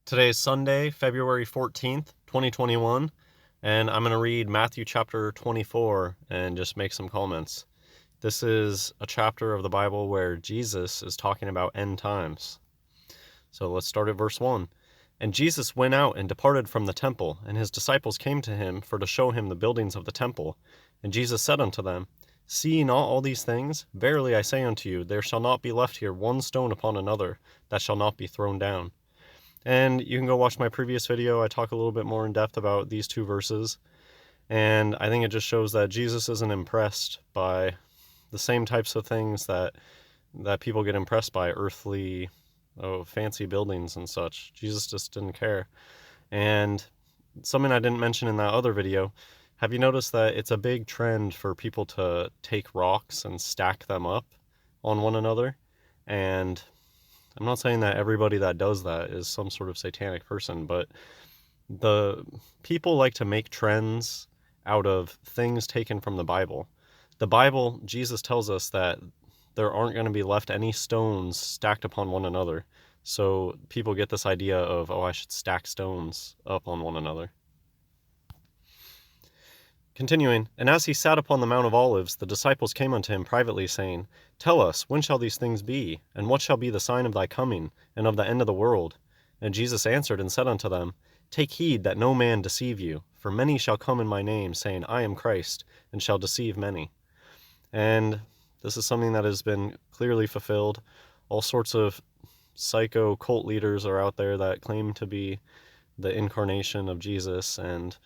Today is Sunday, February 14th, 2021, and I'm going to read Matthew chapter 24 and just make some comments. This is a chapter of the Bible where Jesus is talking about end times. So let's start at verse 1. And Jesus went out and departed from the temple, and his disciples came to him for to show him the buildings of the temple. And Jesus said unto them, See ye not all these things? Verily I say unto you, there shall not be left here one stone upon another that shall not be thrown down. And you can go watch my previous video. I talk a little bit more in depth about these two verses. And I think it just shows that Jesus isn't impressed by the same types of things that people get impressed by, earthly, fancy buildings and such. Jesus just didn't care. And something I didn't mention in that other video, have you noticed that it's a big trend for people to take rocks and stack them up on one another? And I'm not saying that everybody that does that is some sort of satanic person, but the people like to make trends out of things taken from the Bible. The Bible, Jesus tells us that there aren't going to be left any stones stacked upon one another. So people get this idea of, I should stack stones up on one another. Continuing, and as he sat upon the Mount of Olives, the disciples came unto him privately, saying, Tell us, when shall these things be? And what shall be the sign of thy coming, and of the end of the world? And Jesus answered and said unto them, Take heed that no man deceive you, for many shall come in my name, saying, I am Christ, and shall deceive many. And this is something that has been clearly fulfilled. All sorts of psycho cult leaders are out there that claim to be the incarnation of Jesus, and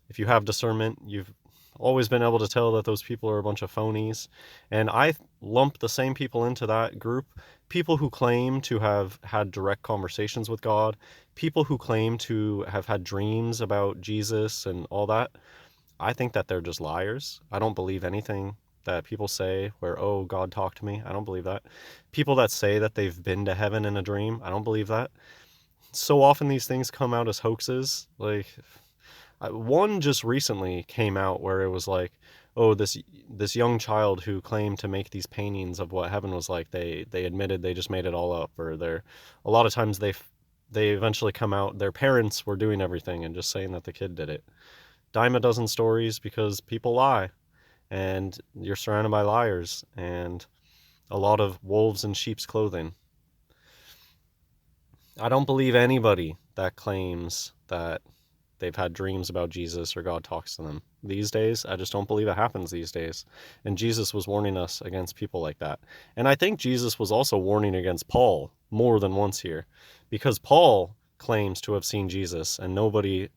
if you have discernment, you've always been able to tell that those people are a bunch of phonies. And I lump the same people into that group. People who claim to have had direct conversations with God, people who claim to have had dreams about Jesus and all that. I think that they're just liars. I don't believe anything that people say where, oh, God talked to me. I don't believe that. People that say that they've been to heaven in a dream, I don't believe that. So often these things come out as hoaxes. Like, one just recently came out where it was like, oh, this young child who claimed to make these paintings of what heaven was like, they admitted they just made it all up. Or a lot of times they eventually come out, their parents were doing everything and just saying that the kid did it. Dime a dozen stories because people lie, and you're surrounded by liars and a lot of wolves in sheep's clothing. I don't believe anybody that claims that they've had dreams about Jesus or God talks to them. These days, I just don't believe it happens these days. And Jesus was warning us against people like that. And I think Jesus was also warning against Paul more than once here, because Paul claims to have seen Jesus, and nobody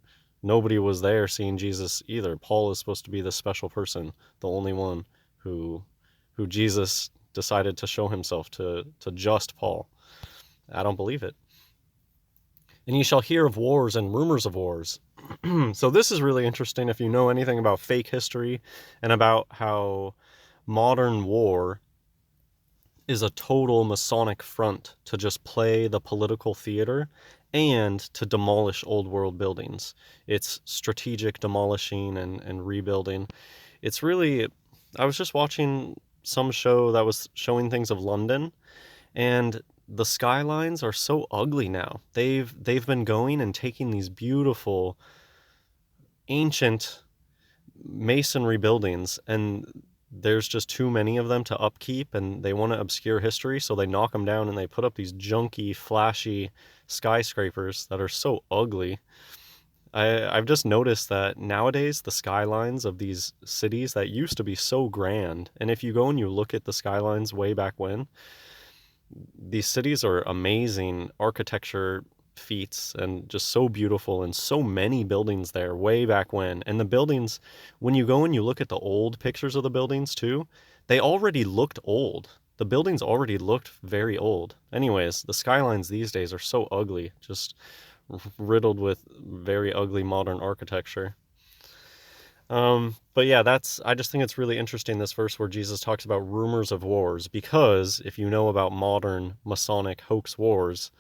was there seeing Jesus either. Paul is supposed to be the special person, the only one who Jesus decided to show himself to just Paul. I don't believe it. And ye shall hear of wars and rumors of wars. So this is really interesting if you know anything about fake history and about how modern war is a total Masonic front to just play the political theater and to demolish old world buildings. It's strategic demolishing and rebuilding. It's really, I was just watching some show that was showing things of London, and the skylines are so ugly now. They've been going and taking these beautiful ancient masonry buildings, and there's just too many of them to upkeep, and they want to obscure history, so they knock them down and they put up these junky, flashy skyscrapers that are so ugly. I've just noticed that nowadays the skylines of these cities that used to be so grand, and if you go and you look at the skylines way back when, these cities are amazing architecture feats and just so beautiful, and so many buildings there way back when. And the buildings, when you go and you look at the old pictures of the buildings too, they already looked old. The buildings already looked very old. Anyways, the skylines these days are so ugly, just riddled with very ugly modern architecture. But yeah, I just think it's really interesting, this verse where Jesus talks about rumors of wars, because if you know about modern Masonic hoax wars,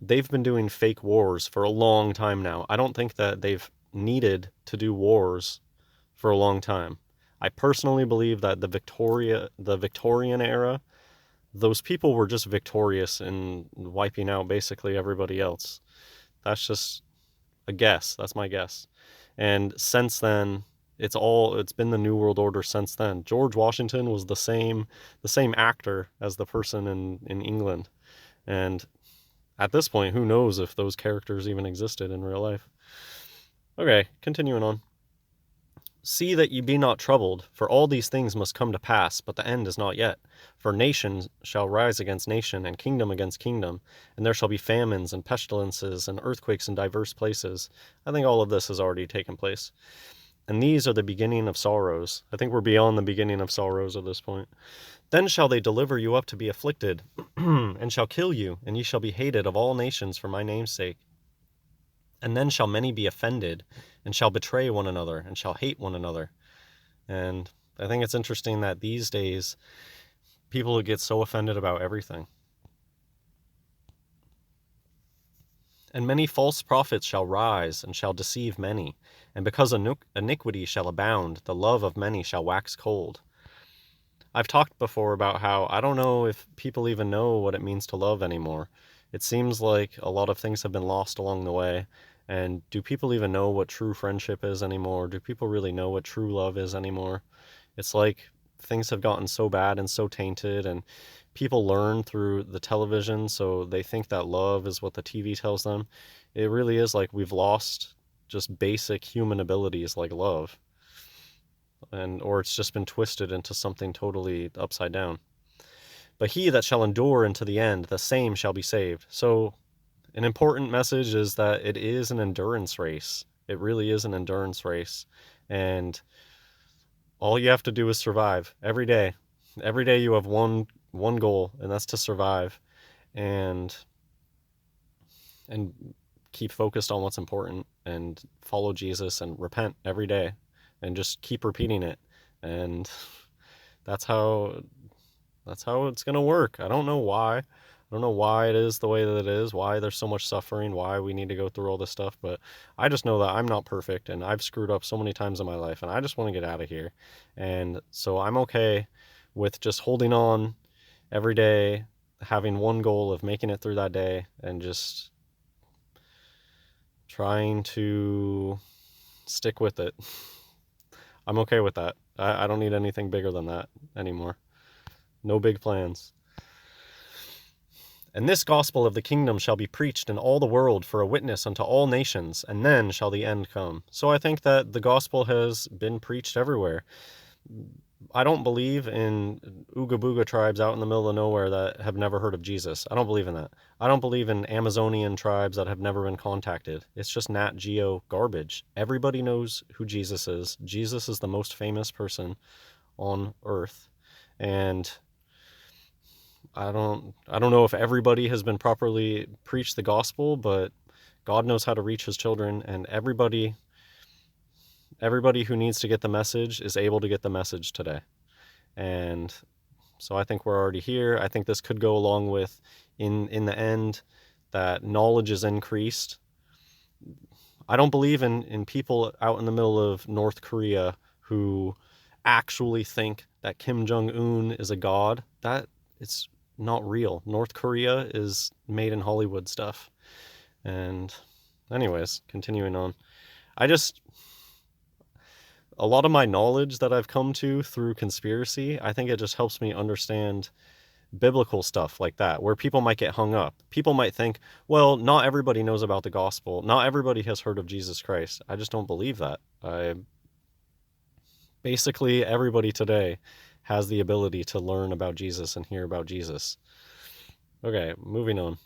they've been doing fake wars for a long time now. I don't think that they've needed to do wars for a long time. I personally believe that the Victorian era those people were just victorious in wiping out basically everybody else. That's just a guess. That's my guess. And since then, it's been the New World Order since then. George Washington was the same actor as the person in England. And at this point, who knows if those characters even existed in real life. Okay, continuing on. See that ye be not troubled, for all these things must come to pass, but the end is not yet. For nation shall rise against nation, and kingdom against kingdom, and there shall be famines and pestilences and earthquakes in diverse places. I think all of this has already taken place. And these are the beginning of sorrows. I think we're beyond the beginning of sorrows at this point. Then shall they deliver you up to be afflicted, and shall kill you, and ye shall be hated of all nations for my name's sake. And then shall many be offended, and shall betray one another, and shall hate one another. And I think it's interesting that these days, people get so offended about everything. And many false prophets shall rise, and shall deceive many. And because iniquity shall abound, the love of many shall wax cold. I've talked before about how I don't know if people even know what it means to love anymore. It seems like a lot of things have been lost along the way. And do people even know what true friendship is anymore? Do people really know what true love is anymore? It's like things have gotten so bad and so tainted, and people learn through the television, so they think that love is what the TV tells them. It really is like we've lost just basic human abilities like love. Or it's just been twisted into something totally upside down. But he that shall endure unto the end, the same shall be saved. So an important message is that it is an endurance race. It really is an endurance race. And all you have to do is survive every day. Every day you have one goal, and that's to survive and keep focused on what's important and follow Jesus and repent every day and just keep repeating it. And that's how it's going to work. I don't know why. I don't know why it is the way that it is, why there's so much suffering, why we need to go through all this stuff, but I just know that I'm not perfect, and I've screwed up so many times in my life, and I just want to get out of here. And so I'm okay with just holding on every day, having one goal of making it through that day, and just trying to stick with it. I'm okay with that. I don't need anything bigger than that anymore. No big plans. And this gospel of the kingdom shall be preached in all the world for a witness unto all nations, and then shall the end come. So I think that the gospel has been preached everywhere. I don't believe in Ooga Booga tribes out in the middle of nowhere that have never heard of Jesus. I don't believe in that. I don't believe in Amazonian tribes that have never been contacted. It's just Nat Geo garbage. Everybody knows who Jesus is. Jesus is the most famous person on earth. And I don't know if everybody has been properly preached the gospel, but God knows how to reach his children, and everybody who needs to get the message is able to get the message today. And so I think we're already here. I think this could go along with, in the end, that knowledge is increased. I don't believe in people out in the middle of North Korea who actually think that Kim Jong-un is a god. That it's not real. North Korea is made in Hollywood stuff. And anyways, continuing on. A lot of my knowledge that I've come to through conspiracy, I think it just helps me understand biblical stuff like that, where people might get hung up. People might think, well, not everybody knows about the gospel. Not everybody has heard of Jesus Christ. I just don't believe that. Basically, everybody today has the ability to learn about Jesus and hear about Jesus. Okay, moving on.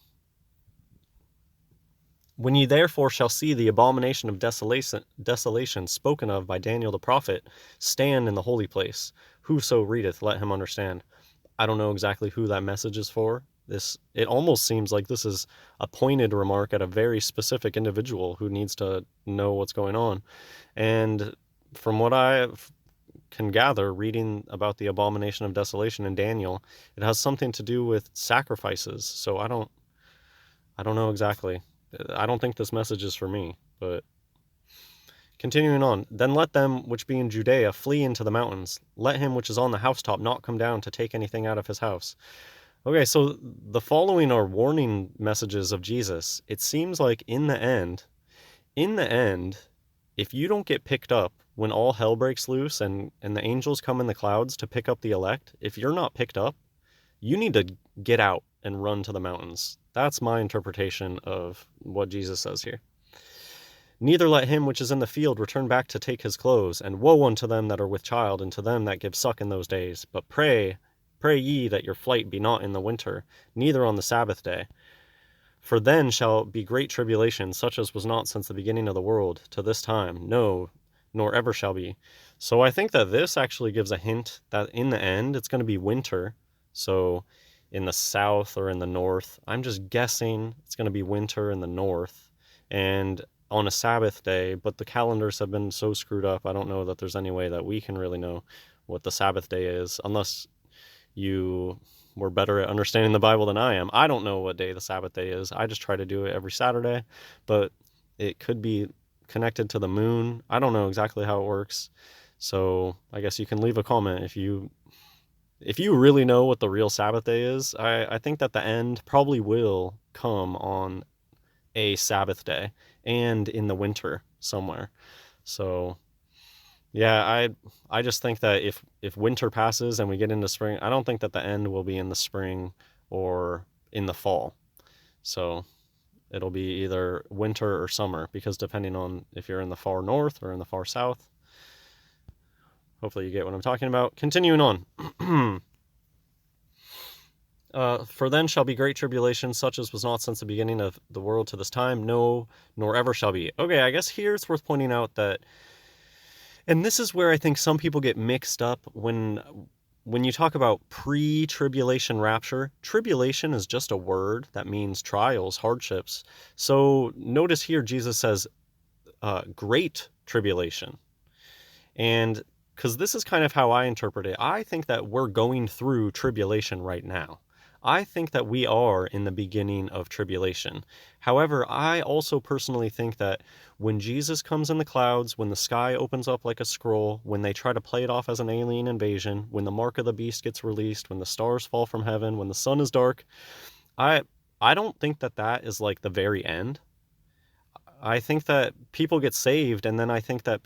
When ye therefore shall see the abomination of desolation spoken of by Daniel the prophet stand in the holy place, whoso readeth, let him understand. I don't know exactly who that message is for. It almost seems like this is a pointed remark at a very specific individual who needs to know what's going on. And from what I can gather, reading about the abomination of desolation in Daniel, it has something to do with sacrifices. So I don't know exactly. I don't think this message is for me, but continuing on. Then let them which be in Judea flee into the mountains. Let him which is on the housetop not come down to take anything out of his house. Okay, so the following are warning messages of Jesus. It seems like in the end, if you don't get picked up when all hell breaks loose and the angels come in the clouds to pick up the elect, if you're not picked up, you need to get out and run to the mountains. That's my interpretation of what Jesus says here. Neither let him which is in the field return back to take his clothes, and woe unto them that are with child, and to them that give suck in those days. But pray ye that your flight be not in the winter, neither on the Sabbath day. For then shall be great tribulation, such as was not since the beginning of the world to this time, no, nor ever shall be. So I think that this actually gives a hint that in the end it's going to be winter. So in the south or in the north, I'm just guessing it's going to be winter in the north and on a Sabbath day, but the calendars have been so screwed up, I don't know that there's any way that we can really know what the Sabbath day is, unless you were better at understanding the Bible than I am. I don't know what day the Sabbath day is. I just try to do it every Saturday, but it could be connected to the moon. I don't know exactly how it works. So I guess you can leave a comment if you really know what the real Sabbath day is. I think that the end probably will come on a Sabbath day and in the winter somewhere. So yeah, I just think that if winter passes and we get into spring, I don't think that the end will be in the spring or in the fall. So it'll be either winter or summer, because depending on if you're in the far north or in the far south. Hopefully you get what I'm talking about. Continuing on. For then shall be great tribulation, such as was not since the beginning of the world to this time, no, nor ever shall be. Okay, I guess here it's worth pointing out that, and this is where I think some people get mixed up when you talk about pre-tribulation rapture. Tribulation is just a word that means trials, hardships. So notice here Jesus says great tribulation. And because this is kind of how I interpret it, I think that we're going through tribulation right now. I think that we are in the beginning of tribulation. However, I also personally think that when Jesus comes in the clouds, when the sky opens up like a scroll, when they try to play it off as an alien invasion, when the mark of the beast gets released, when the stars fall from heaven, when the sun is dark, I I don't think that that is like the very end. I think that people get saved, and then I think that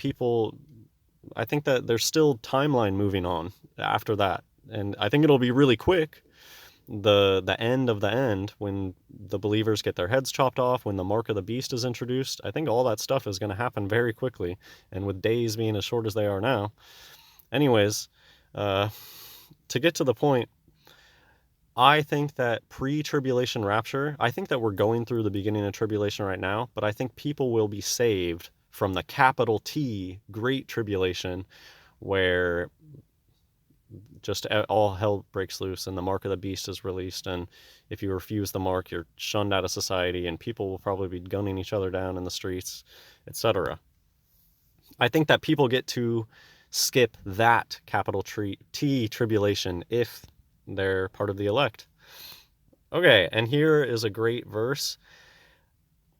there's still timeline moving on after that. And I think it'll be really quick. The end of the end, when the believers get their heads chopped off, when the mark of the beast is introduced, I think all that stuff is going to happen very quickly. And with days being as short as they are now. Anyways, to get to the point, I think that pre-tribulation rapture, I think that we're going through the beginning of tribulation right now, but I think people will be saved from the capital T Great Tribulation, where just all hell breaks loose and the mark of the beast is released, and if you refuse the mark, you're shunned out of society, and people will probably be gunning each other down in the streets, etc. I think that people get to skip that capital T tribulation if they're part of the elect. Okay, and here is a great verse.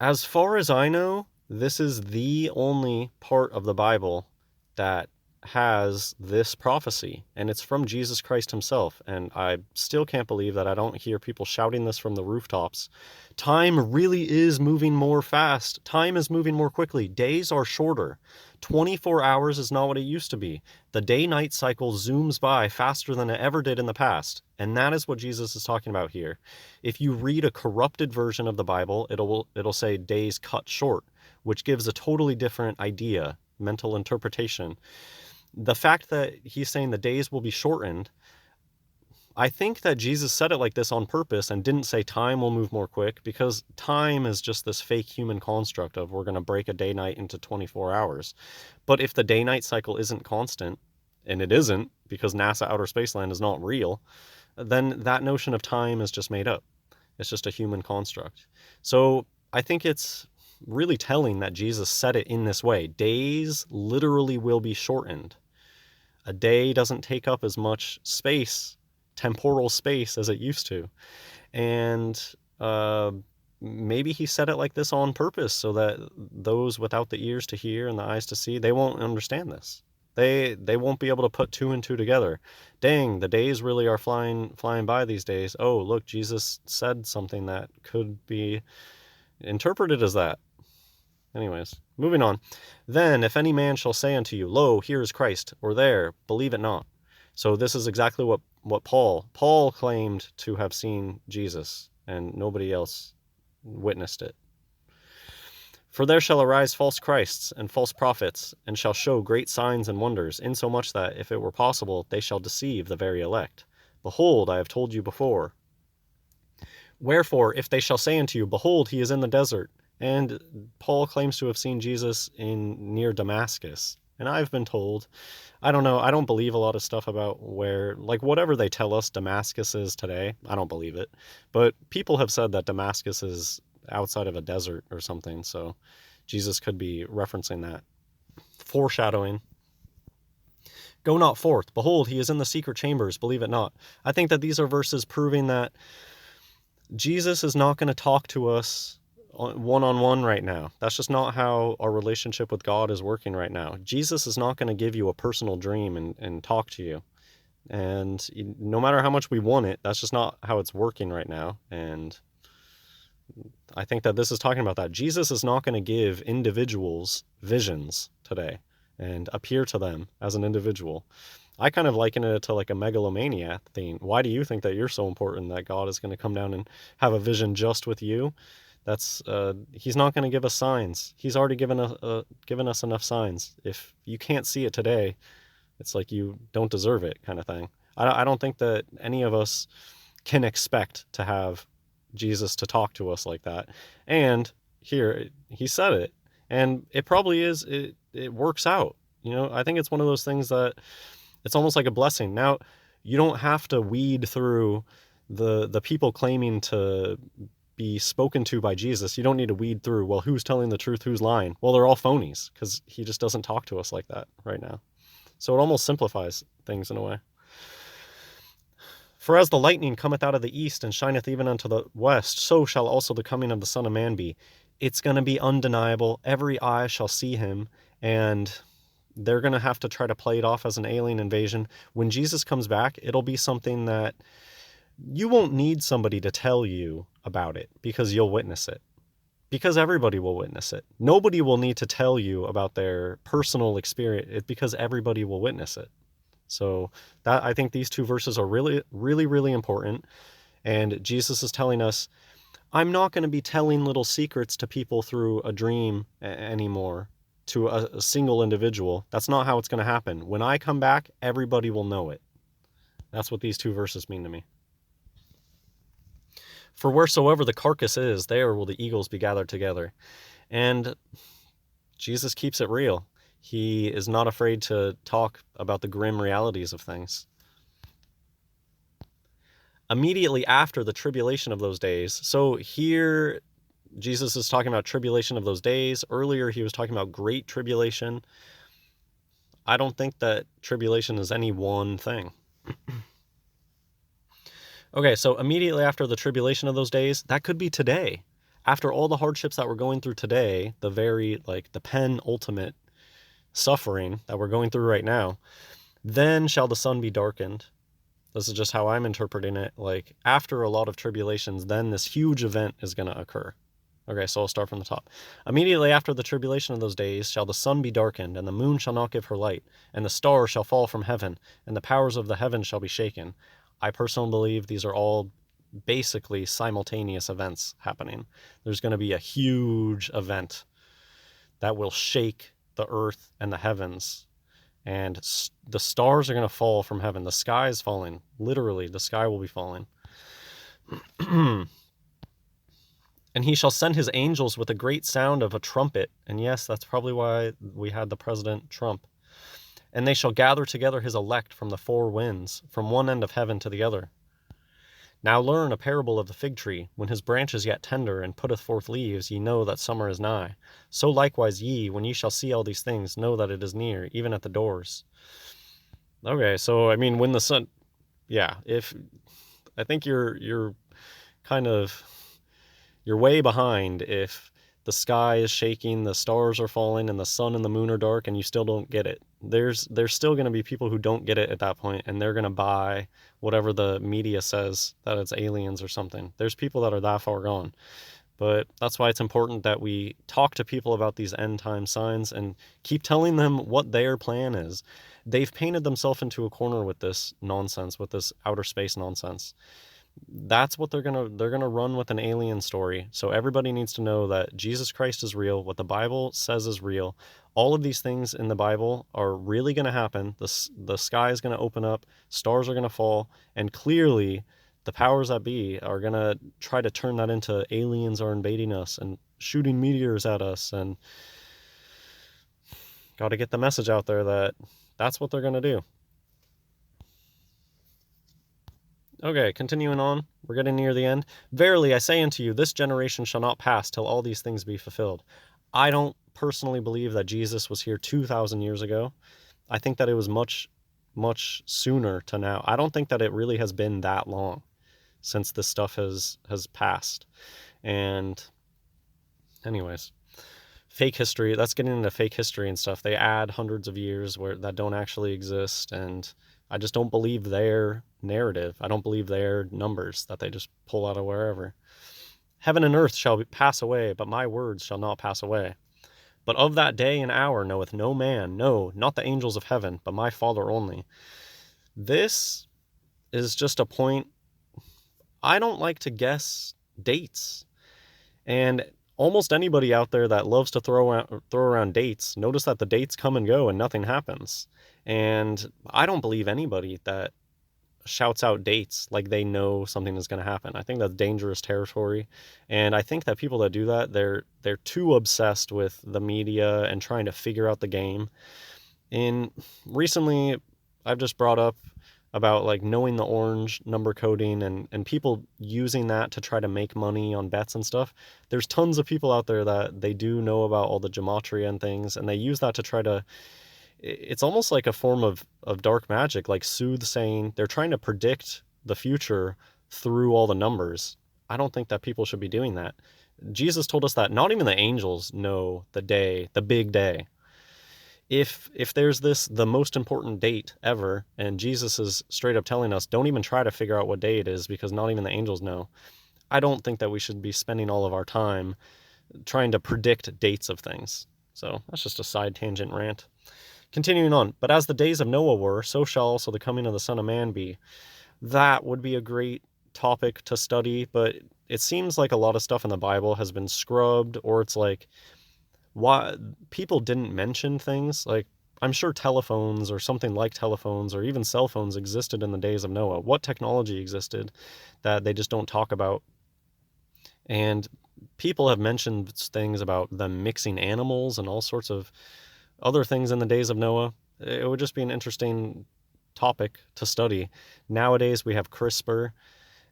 As far as I know, this is the only part of the Bible that has this prophecy, and it's from Jesus Christ himself. And I still can't believe that I don't hear people shouting this from the rooftops. Time really is moving more fast. Time is moving more quickly. Days are shorter. 24 hours is not what it used to be. The day-night cycle zooms by faster than it ever did in the past. And that is what Jesus is talking about here. If you read a corrupted version of the Bible, it'll say days cut short, which gives a totally different idea, mental interpretation. The fact that he's saying the days will be shortened, I think that Jesus said it like this on purpose and didn't say time will move more quick, because time is just this fake human construct of we're going to break a day-night into 24 hours. But if the day-night cycle isn't constant, and it isn't because NASA Outer Spaceland is not real, then that notion of time is just made up. It's just a human construct. So I think it's really telling that Jesus said it in this way. Days literally will be shortened. A day doesn't take up as much space, temporal space, as it used to. And maybe he said it like this on purpose so that those without the ears to hear and the eyes to see, they won't understand this. They won't be able to put two and two together. Dang, the days really are flying by these days. Oh, look, Jesus said something that could be interpreted as that. Anyways, moving on. Then, if any man shall say unto you, Lo, here is Christ, or there, believe it not. So this is exactly what Paul claimed to have seen Jesus, and nobody else witnessed it. For there shall arise false Christs and false prophets, and shall show great signs and wonders, insomuch that, if it were possible, they shall deceive the very elect. Behold, I have told you before. Wherefore, if they shall say unto you, Behold, he is in the desert, and Paul claims to have seen Jesus near Damascus, and I've been told, I don't know, I don't believe a lot of stuff about where, like, whatever they tell us Damascus is today, I don't believe it, but people have said that Damascus is outside of a desert or something, so Jesus could be referencing that. Foreshadowing. Go not forth. Behold, he is in the secret chambers. Believe it not. I think that these are verses proving that Jesus is not going to talk to us one-on-one right now. That's just not how our relationship with God is working right now. Jesus is not going to give you a personal dream and talk to you. And no matter how much we want it, that's just not how it's working right now. And I think that this is talking about that. Jesus is not going to give individuals visions today and appear to them as an individual. I kind of liken it to like a megalomaniac thing. Why do you think that you're so important that God is going to come down and have a vision just with you? That's he's not going to give us signs. He's already given us enough signs. If you can't see it today, it's like you don't deserve it, kind of thing. I don't think that any of us can expect to have Jesus to talk to us like that. And here, he said it. And it probably is, it works out. You know, I think it's one of those things that it's almost like a blessing. Now, you don't have to weed through the people claiming to be spoken to by Jesus. You don't need to weed through, well, who's telling the truth, who's lying? Well, they're all phonies, because he just doesn't talk to us like that right now. So it almost simplifies things in a way. For as the lightning cometh out of the east and shineth even unto the west, so shall also the coming of the Son of Man be. It's going to be undeniable. Every eye shall see him, and they're going to have to try to play it off as an alien invasion. When Jesus comes back, it'll be something that you won't need somebody to tell you about it, because you'll witness it. Because everybody will witness it. Nobody will need to tell you about their personal experience, because everybody will witness it. So that, I think these two verses are really, really, really important. And Jesus is telling us, I'm not going to be telling little secrets to people through a dream anymore, to a single individual. That's not how it's going to happen. When I come back, everybody will know it. That's what these two verses mean to me. For wheresoever the carcass is, there will the eagles be gathered together. And Jesus keeps it real. He is not afraid to talk about the grim realities of things. Immediately after the tribulation of those days, so here Jesus is talking about tribulation of those days. Earlier he was talking about great tribulation. I don't think that tribulation is any one thing. Okay, so immediately after the tribulation of those days, that could be today. After all the hardships that we're going through today, the penultimate suffering that we're going through right now, then shall the sun be darkened. This is just how I'm interpreting it. Like, after a lot of tribulations, then this huge event is going to occur. Okay, so I'll start from the top. Immediately after the tribulation of those days shall the sun be darkened, and the moon shall not give her light, and the stars shall fall from heaven, and the powers of the heavens shall be shaken. I personally believe these are all basically simultaneous events happening. There's going to be a huge event that will shake the earth and the heavens, and the stars are going to fall from heaven. The sky is falling. Literally, the sky will be falling. And he shall send his angels with a great sound of a trumpet. And yes, that's probably why we had the President Trump. And they shall gather together his elect from the four winds, from one end of heaven to the other. Now learn a parable of the fig tree. When his branch is yet tender, and putteth forth leaves, ye know that summer is nigh. So likewise ye, when ye shall see all these things, know that it is near, even at the doors. Okay, so I mean, when the sun, I think you're kind of, you're way behind if the sky is shaking, the stars are falling, and the sun and the moon are dark, and you still don't get it. There's still going to be people who don't get it at that point, and they're going to buy whatever the media says, that it's aliens or something. There's people that are that far gone. But that's why it's important that we talk to people about these end time signs and keep telling them what their plan is. They've painted themselves into a corner with this nonsense, with this outer space nonsense. That's what they're gonna run with, an alien story. So everybody needs to know that Jesus Christ is real, what the Bible says is real. All of these things in the Bible are really going to happen. The sky is going to open up, stars are going to fall, and clearly the powers that be are going to try to turn that into aliens are invading us and shooting meteors at us, and got to get the message out there that that's what they're going to do. Okay, continuing on, we're getting near the end. Verily I say unto you, this generation shall not pass till all these things be fulfilled. I don't personally believe that Jesus was here 2,000 years ago. I think that it was much, much sooner to now. I don't think that it really has been that long since this stuff has passed. And anyways, fake history, that's getting into fake history and stuff. They add hundreds of years that don't actually exist, and I just don't believe their narrative. I don't believe their numbers that they just pull out of wherever. Heaven and earth shall pass away, but my words shall not pass away. But of that day and hour knoweth no man, no, not the angels of heaven, but my Father only. This is just a point. I don't like to guess dates. And almost anybody out there that loves to throw around dates, notice that the dates come and go and nothing happens. And I don't believe anybody that shouts out dates like they know something is going to happen. I think that's dangerous territory. And I think that people that do that, they're too obsessed with the media and trying to figure out the game. And recently, I've just brought up about like knowing the orange number coding and people using that to try to make money on bets and stuff. There's tons of people out there that they do know about all the gematria and things, and they use that to try to, it's almost like a form of dark magic, like soothsaying. They're trying to predict the future through all the numbers. I don't think that people should be doing that. Jesus told us that not even the angels know the day, the big day. If there's the most important date ever, and Jesus is straight up telling us, don't even try to figure out what day it is because not even the angels know, I don't think that we should be spending all of our time trying to predict dates of things. So that's just a side tangent rant. Continuing on, but as the days of Noah were, so shall also the coming of the Son of Man be. That would be a great topic to study, but it seems like a lot of stuff in the Bible has been scrubbed, or it's like, why people didn't mention things. Like, I'm sure telephones or something like telephones or even cell phones existed in the days of Noah. What technology existed that they just don't talk about? And people have mentioned things about them mixing animals and all sorts of other things in the days of Noah. It would just be an interesting topic to study. Nowadays we have CRISPR,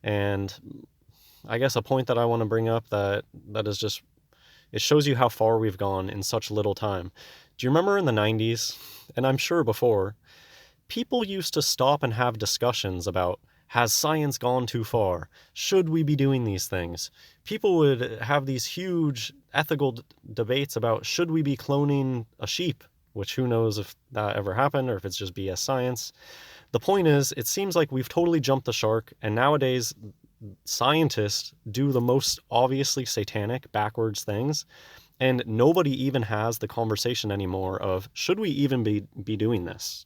and I guess a point that I want to bring up that is just, it shows you how far we've gone in such little time. Do you remember in the 90s, and I'm sure before, people used to stop and have discussions about, has science gone too far? Should we be doing these things? People would have these huge ethical debates about, should we be cloning a sheep? Which who knows if that ever happened or if it's just BS science. The point is, it seems like we've totally jumped the shark, and nowadays scientists do the most obviously satanic, backwards things, and nobody even has the conversation anymore of, should we even be doing this?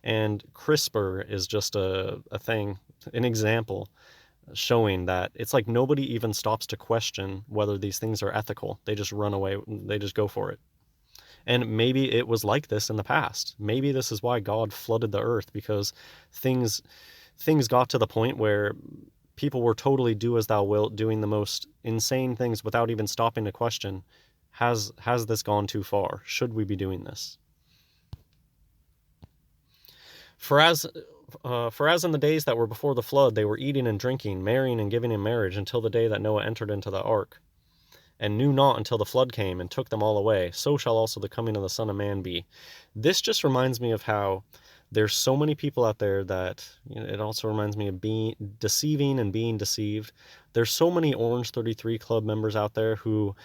And CRISPR is just a thing, an example showing that it's like nobody even stops to question whether these things are ethical. They just run away, they just go for it. And maybe it was like this in the past. Maybe this is why God flooded the earth, because things got to the point where people were totally do as thou wilt, doing the most insane things without even stopping to question, has this gone too far? Should we be doing this? For as in the days that were before the flood, they were eating and drinking, marrying and giving in marriage, until the day that Noah entered into the ark, and knew not until the flood came and took them all away. So shall also the coming of the Son of Man be. This just reminds me of how there's so many people out there that, it also reminds me of being deceiving and being deceived. There's so many Orange 33 Club members out there who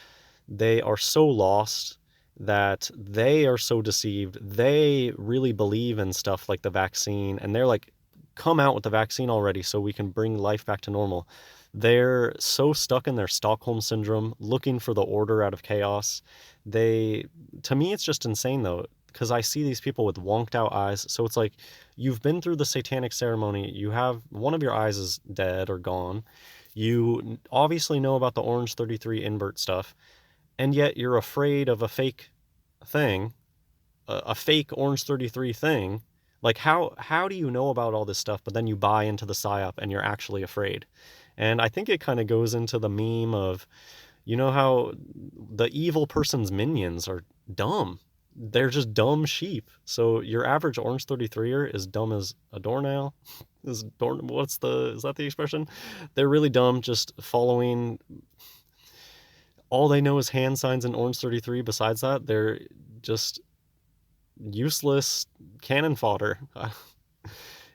they are so lost, that they are so deceived. They really believe in stuff like the vaccine, and they're like, come out with the vaccine already so we can bring life back to normal. They're so stuck in their Stockholm syndrome, looking for the order out of chaos. To me, it's just insane though, because I see these people with wonked out eyes. So it's like, you've been through the satanic ceremony, you have one of your eyes is dead or gone. You obviously know about the Orange 33 invert stuff, and yet you're afraid of a fake thing, a fake Orange 33 thing. Like, how do you know about all this stuff, but then you buy into the psyop and you're actually afraid? And I think it kind of goes into the meme of, you know how the evil person's minions are dumb. They're just dumb sheep. So your average Orange 33er is dumb as a doornail. Is that the expression? They're really dumb, just following. All they know is hand signs and Orange 33. Besides that, they're just useless cannon fodder.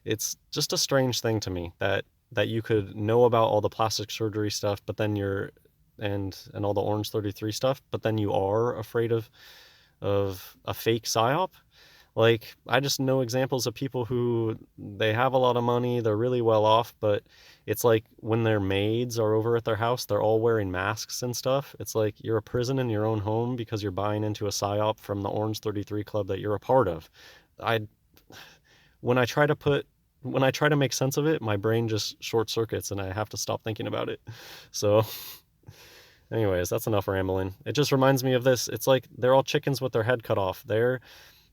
It's just a strange thing to me that you could know about all the plastic surgery stuff, but then and all the Orange 33 stuff, but then you are afraid of a fake psyop. Like, I just know examples of people who, they have a lot of money, they're really well off, but it's like when their maids are over at their house, they're all wearing masks and stuff. It's like you're a prison in your own home because you're buying into a psyop from the Orange 33 Club that you're a part of. I when I try to make sense of it, my brain just short circuits and I have to stop thinking about it. So anyways, that's enough rambling. It just reminds me of this. It's like they're all chickens with their head cut off.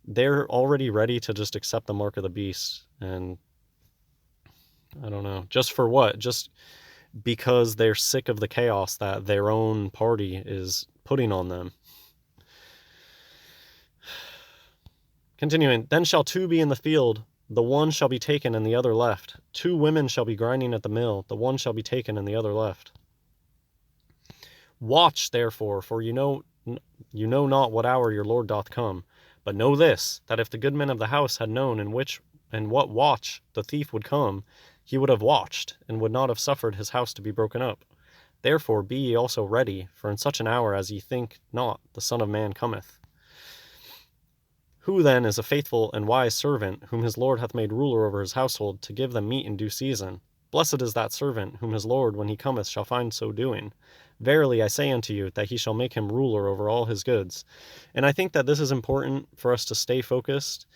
They're already ready to just accept the mark of the beast. And I don't know. Just for what? Just because they're sick of the chaos that their own party is putting on them. Continuing, then shall two be in the field, the one shall be taken and the other left. 2 women shall be grinding at the mill, the one shall be taken and the other left. Watch therefore, for you know not what hour your Lord doth come. But know this, that if the good men of the house had known in what watch the thief would come, he would have watched, and would not have suffered his house to be broken up. Therefore be ye also ready, for in such an hour as ye think not, the Son of Man cometh. Who then is a faithful and wise servant, whom his Lord hath made ruler over his household, to give them meat in due season? Blessed is that servant, whom his Lord, when he cometh, shall find so doing. Verily I say unto you, that he shall make him ruler over all his goods. And I think that this is important for us to stay focused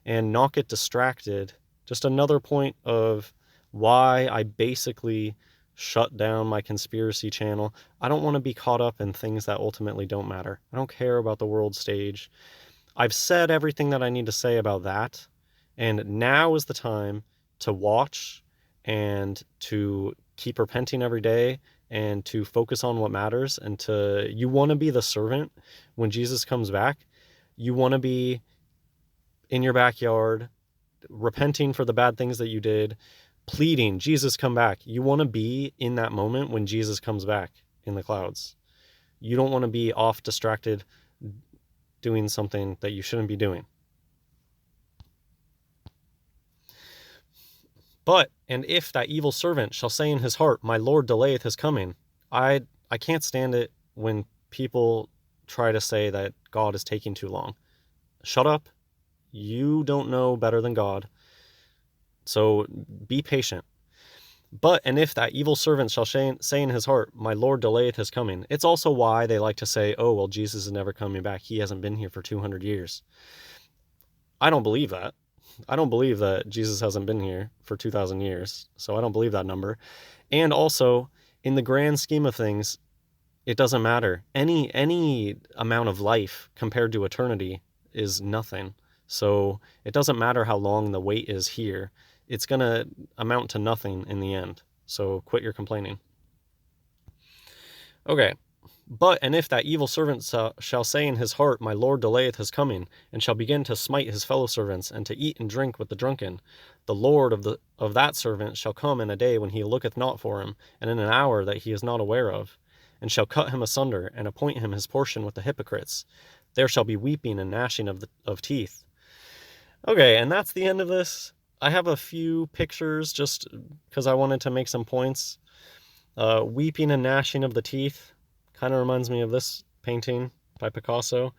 and not get distracted. Just another point of why I basically shut down my conspiracy channel. I don't want to be caught up in things that ultimately don't matter. I don't care about the world stage. I've said everything that I need to say about that, and now is the time to watch and to keep repenting every day and to focus on what matters. And you want to be the servant when Jesus comes back. You want to be in your backyard, repenting for the bad things that you did, pleading, Jesus, come back. You want to be in that moment when Jesus comes back in the clouds. You don't want to be off distracted doing something that you shouldn't be doing. But, and if that evil servant shall say in his heart, my Lord delayeth his coming, I can't stand it when people try to say that God is taking too long. Shut up. You don't know better than God. So be patient. But, and if that evil servant shall say in his heart, my Lord delayeth his coming. It's also why they like to say, oh, well, Jesus is never coming back. He hasn't been here for 200 years. I don't believe that. I don't believe that Jesus hasn't been here for 2,000 years. So I don't believe that number. And also, in the grand scheme of things, it doesn't matter. Any amount of life compared to eternity is nothing. So it doesn't matter how long the wait is here. It's going to amount to nothing in the end. So quit your complaining. Okay. But, and if that evil servant shall say in his heart, my Lord delayeth his coming, and shall begin to smite his fellow servants, and to eat and drink with the drunken, the Lord of that servant shall come in a day when he looketh not for him, and in an hour that he is not aware of, and shall cut him asunder, and appoint him his portion with the hypocrites. There shall be weeping and gnashing of teeth. Okay, and that's the end of this. I have a few pictures just because I wanted to make some points. Weeping and gnashing of the teeth kind of reminds me of this painting by Picasso.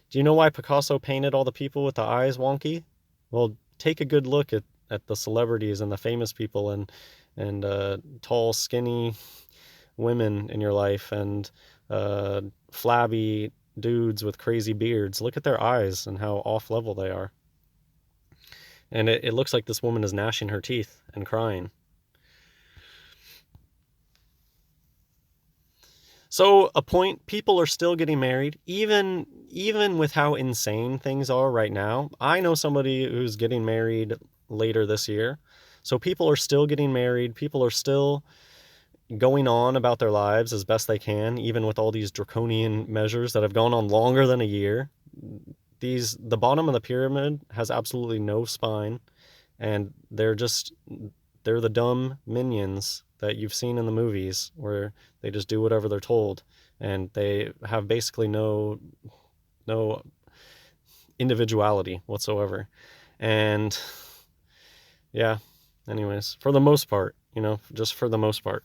Do you know why Picasso painted all the people with the eyes wonky? Well, take a good look at the celebrities and the famous people and tall, skinny women in your life and flabby dudes with crazy beards. Look at their eyes and how off level they are. And it looks like this woman is gnashing her teeth and crying. So a point, people are still getting married, even with how insane things are right now. I know somebody who's getting married later this year. So people are still getting married. People are still going on about their lives as best they can, even with all these draconian measures that have gone on longer than a year. The bottom of the pyramid has absolutely no spine, and they're the dumb minions that you've seen in the movies where they just do whatever they're told, and they have basically no individuality whatsoever. And yeah, anyways, for the most part, just for the most part,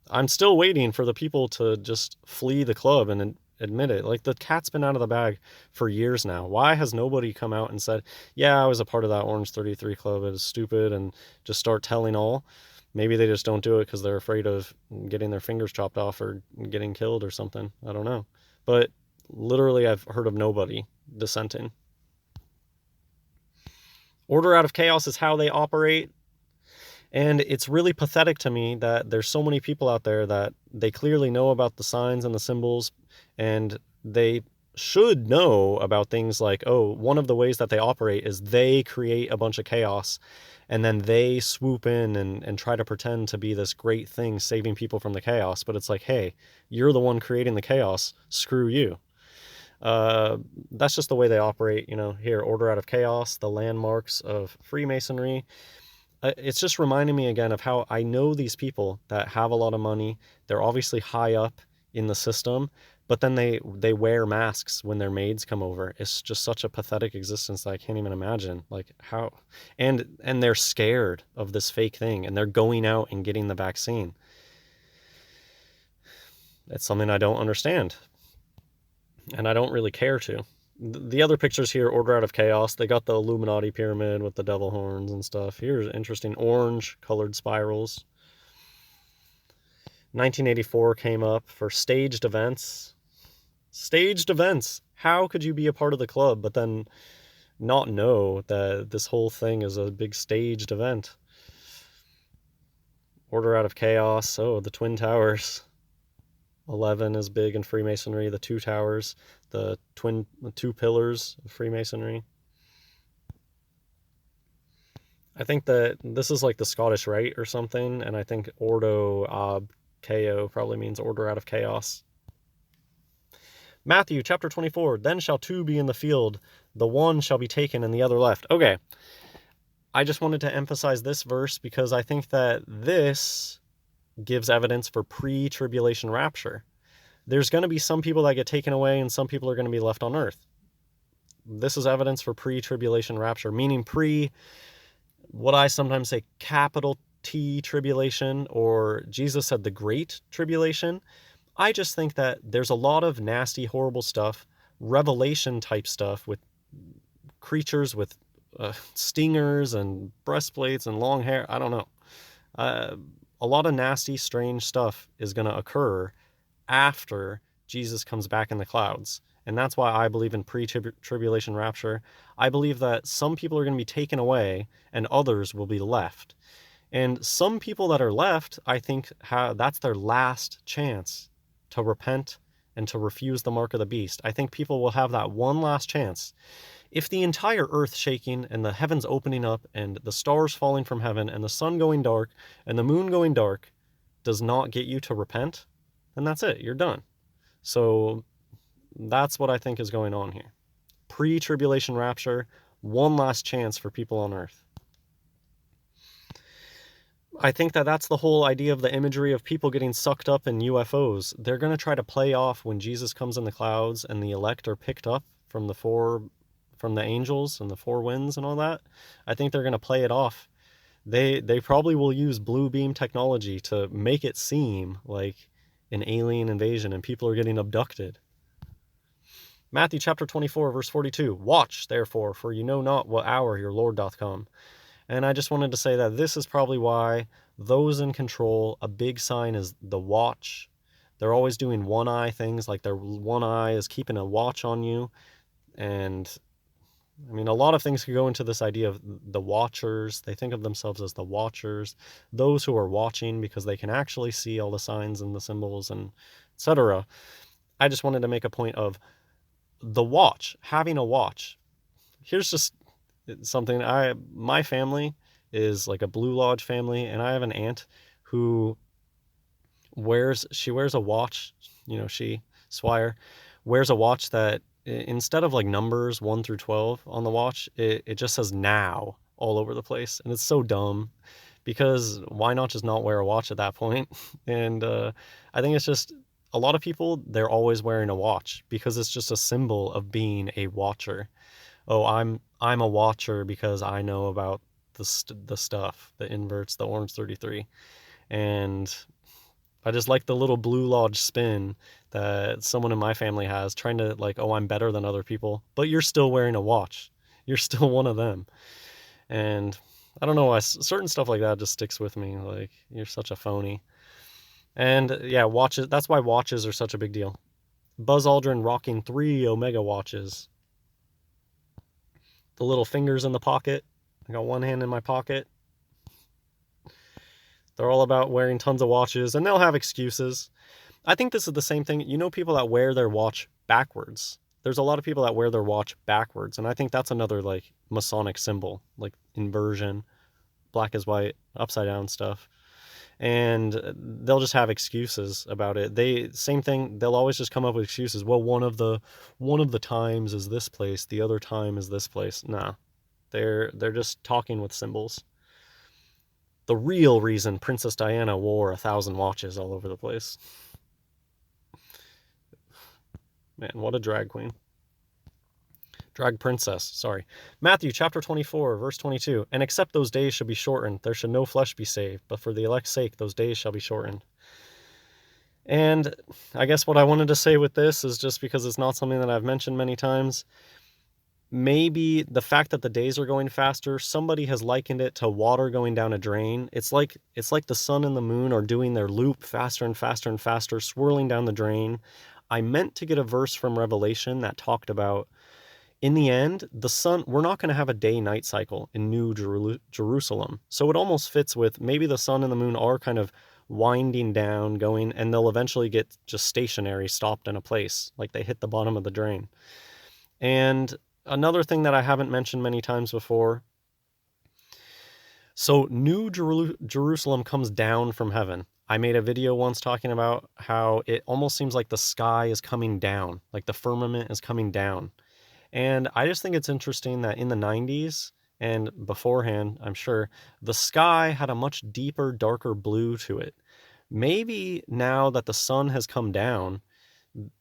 I'm still waiting for the people to just flee the club and admit it. Like, the cat's been out of the bag for years now. Why has nobody come out and said, yeah, I was a part of that Orange 33 Club, it is stupid, and just start telling all? Maybe they just don't do it because they're afraid of getting their fingers chopped off or getting killed or something. I don't know. But literally, I've heard of nobody dissenting. Order out of chaos is how they operate. And it's really pathetic to me that there's so many people out there that they clearly know about the signs and the symbols, and they should know about things like, oh, one of the ways that they operate is they create a bunch of chaos, and then they swoop in and try to pretend to be this great thing saving people from the chaos. But it's like, hey, you're the one creating the chaos. Screw you. That's just the way they operate. Here, order out of chaos, the landmarks of Freemasonry. It's just reminding me again of how I know these people that have a lot of money. They're obviously high up in the system, but then they wear masks when their maids come over. It's just such a pathetic existence that I can't even imagine. Like, how, and they're scared of this fake thing, and they're going out and getting the vaccine. It's something I don't understand, and I don't really care to. The other pictures here, order out of chaos, they got the Illuminati pyramid with the devil horns and stuff. Here's interesting orange colored spirals. 1984 came up for staged events. Staged events. How could you be a part of the club but then not know that this whole thing is a big staged event? Order out of chaos. Oh, the Twin Towers. 11 is big in Freemasonry. The two towers, the two pillars of Freemasonry. I think that this is like the Scottish Rite or something, and I think Ordo ab Chaos probably means order out of chaos. Matthew chapter 24, then shall two be in the field, the one shall be taken and the other left. Okay, I just wanted to emphasize this verse because I think that this gives evidence for pre-tribulation rapture. There's going to be some people that get taken away and some people are going to be left on earth. This is evidence for pre-tribulation rapture, meaning what I sometimes say, capital T tribulation, or Jesus said the great tribulation. I just think that there's a lot of nasty, horrible stuff, Revelation type stuff with creatures with stingers and breastplates and long hair. I don't know. A lot of nasty, strange stuff is going to occur after Jesus comes back in the clouds. And that's why I believe in pre-tribulation rapture. I believe that some people are going to be taken away and others will be left. And some people that are left, I think that's their last chance to repent and to refuse the mark of the beast. I think people will have that one last chance. If the entire earth shaking and the heavens opening up and the stars falling from heaven and the sun going dark and the moon going dark does not get you to repent, then that's it. You're done. So that's what I think is going on here. Pre-tribulation rapture, one last chance for people on earth. I think that that's the whole idea of the imagery of people getting sucked up in UFOs. They're going to try to play off when Jesus comes in the clouds and the elect are picked up from the angels and the four winds and all that. I think they're going to play it off. They probably will use blue beam technology to make it seem like an alien invasion and people are getting abducted. Matthew chapter 24, verse 42, watch, therefore, for you know not what hour your Lord doth come. And I just wanted to say that this is probably why those in control, a big sign is the watch. They're always doing one eye things, like their one eye is keeping a watch on you. And I mean, a lot of things could go into this idea of the watchers. They think of themselves as the watchers, those who are watching because they can actually see all the signs and the symbols and etc. I just wanted to make a point of the watch, having a watch. Here's just something. My family is like a Blue Lodge family, and I have an aunt who wears a watch, Swire, wears a watch that instead of like numbers 1 through 12 on the watch, it just says now all over the place. And it's so dumb because why not just not wear a watch at that point? And I think it's just a lot of people, they're always wearing a watch because it's just a symbol of being a watcher. Oh, I'm a watcher because I know about the stuff, the inverts, the Orange 33. And I just like the little Blue Lodge spin that someone in my family has, trying to like, oh, I'm better than other people, but you're still wearing a watch. You're still one of them. And I don't know why certain stuff like that just sticks with me. Like, you're such a phony. And yeah, watches, that's why watches are such a big deal. Buzz Aldrin rocking 3 Omega watches. The little fingers in the pocket. I got one hand in my pocket. They're all about wearing tons of watches, and they'll have excuses. I think this is the same thing. You know, people that wear their watch backwards. There's a lot of people that wear their watch backwards, and I think that's another like Masonic symbol, like inversion, black is white, upside down stuff. And they'll just have excuses about it. Same thing, they'll always just come up with excuses. Well, one of the times is this place, the other time is this place. Nah. They're just talking with symbols. The real reason Princess Diana wore 1,000 watches all over the place. Man, what a drag queen. Drag princess, sorry. Matthew chapter 24, verse 22. And except those days shall be shortened, there shall no flesh be saved, but for the elect's sake those days shall be shortened. And I guess what I wanted to say with this is, just because it's not something that I've mentioned many times, maybe the fact that the days are going faster, somebody has likened it to water going down a drain. It's like the sun and the moon are doing their loop faster and faster and faster, swirling down the drain. I meant to get a verse from Revelation that talked about, in the end, the sun, we're not going to have a day-night cycle in New Jerusalem. So it almost fits with maybe the sun and the moon are kind of winding down, going, and they'll eventually get just stationary, stopped in a place, like they hit the bottom of the drain. And another thing that I haven't mentioned many times before, so New Jerusalem comes down from heaven. I made a video once talking about how it almost seems like the sky is coming down, like the firmament is coming down. And I just think it's interesting that in the 90s and beforehand, I'm sure, the sky had a much deeper, darker blue to it. Maybe now that the sun has come down,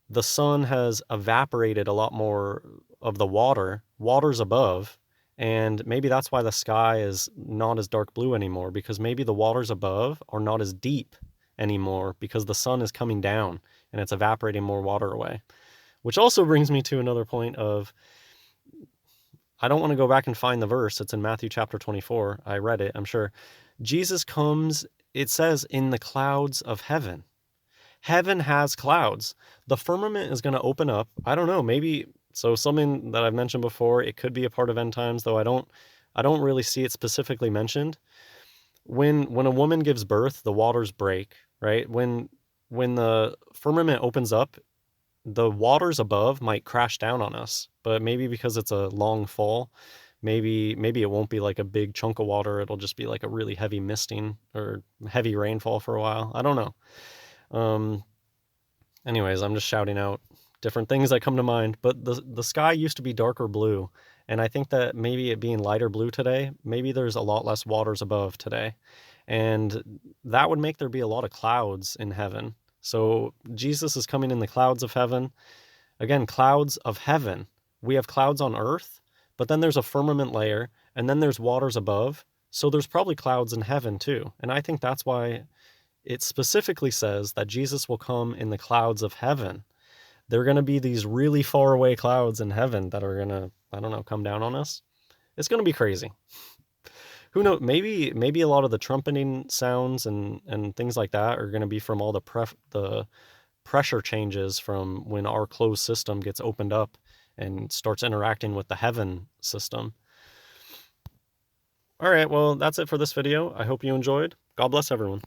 the sun has evaporated a lot more of the water's above, and maybe that's why the sky is not as dark blue anymore, because maybe the waters above are not as deep anymore because the sun is coming down and it's evaporating more water away. Which also brings me to another point of, I don't want to go back and find the verse. It's in Matthew chapter 24. I read it, I'm sure. Jesus comes, it says, in the clouds of heaven. Heaven has clouds. The firmament is going to open up. I don't know, maybe, so something that I've mentioned before, it could be a part of end times, though I don't really see it specifically mentioned. When a woman gives birth, the waters break, right? When the firmament opens up, the waters above might crash down on us, but maybe because it's a long fall, maybe it won't be like a big chunk of water. It'll just be like a really heavy misting or heavy rainfall for a while. I don't know. Anyways, I'm just shouting out different things that come to mind, but the sky used to be darker blue. And I think that maybe it being lighter blue today, maybe there's a lot less waters above today. And that would make there be a lot of clouds in heaven. So Jesus is coming in the clouds of heaven. Again, clouds of heaven. We have clouds on earth, but then there's a firmament layer, and then there's waters above. So there's probably clouds in heaven too. And I think that's why it specifically says that Jesus will come in the clouds of heaven. There are going to be these really far away clouds in heaven that are going to, I don't know, come down on us. It's going to be crazy. Who knows? Maybe a lot of the trumpeting sounds and things like that are going to be from all the pressure changes from when our closed system gets opened up and starts interacting with the heaven system. All right, well, that's it for this video. I hope you enjoyed. God bless everyone.